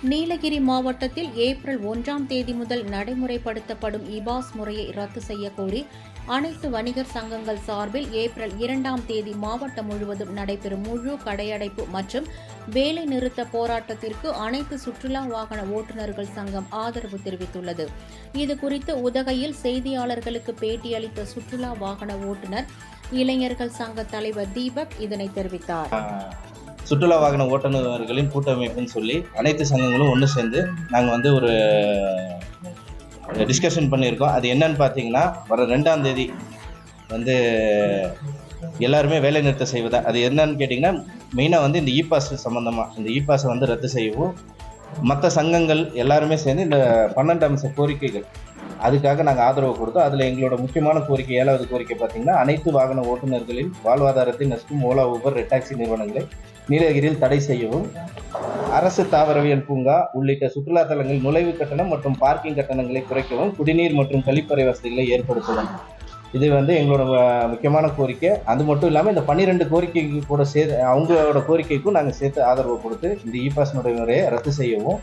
நீலகிரி மாவட்டத்தில் ஏப்ரல் 1ஆம் தேதி முதல் நடைமுறைப்படுத்தப்படும் இபாஸ் முறையை ரத்து செய்யக்கோரி அனைத்து வணிகர் சங்கங்கள் சார்பில் ஏப்ரல் 2ஆம் தேதி மாவட்டம் முழுவதும் நடைபெறும் முழு கடையடைப்பு மற்றும் வேலை நிறுத்த போராட்டத்திற்கு அனைத்து சுற்றுலா வாகன ஓட்டுநர்கள் சங்கம் ஆதரவு தெரிவித்துள்ளது. இதுகுறித்து உதகையில் செய்தியாளர்களுக்கு பேட்டியளித்த சுற்றுலா வாகன ஓட்டுநர் இளைஞர்கள் சங்க தலைவர் தீபக் இதனை தெரிவித்தார். சுற்றுலா வாகன ஓட்டுநர்களின் கூட்டமைப்புன்னு சொல்லி அனைத்து சங்கங்களும் ஒன்று சேர்ந்து நாங்கள் ஒரு டிஸ்கஷன் பண்ணியிருக்கோம். அது என்னன்னு பார்த்தீங்கன்னா, வர 2ஆம் தேதி எல்லாருமே வேலை நிறுத்தம் செய்வதா. அது என்னன்னு கேட்டிங்கன்னா, மெயினாக இந்த இபாஸ் சம்மந்தமாக இந்த இபாஸை ரத்து செய்யவும் மற்ற சங்கங்கள் எல்லாருமே சேர்ந்து இந்த 12 அம்ச கோரிக்கைகள் அதுக்காக நாங்கள் ஆதரவு கொடுத்தோம். அதில் எங்களோட முக்கியமான கோரிக்கை 7வது கோரிக்கை பார்த்தீங்கன்னா, அனைத்து வாகன ஓட்டுநர்களின் வாழ்வாதாரத்தை நசுக்கும் ஓலா, ஊபர், ரெட் டாக்ஸி நிறுவனங்களை நீலகிரியில் தடை செய்யவும், அரசு தாவரவியல் பூங்கா உள்ளிட்ட சுற்றுலா தலங்களில் நுழைவு கட்டணம் மற்றும் பார்க்கிங் கட்டணங்களை குறைக்கவும், குடிநீர் மற்றும் கழிப்பறை வசதிகளை ஏற்படுத்தவும். இது எங்களோட முக்கியமான கோரிக்கை. அது மட்டும் இல்லாமல் இந்த 12 கோரிக்கைக்கு கூட அவங்களோட கோரிக்கைக்கும் நாங்கள் சேர்த்து ஆதரவு கொடுத்து இந்த இபாஸ் நடைமுறையை ரத்து செய்யவும்,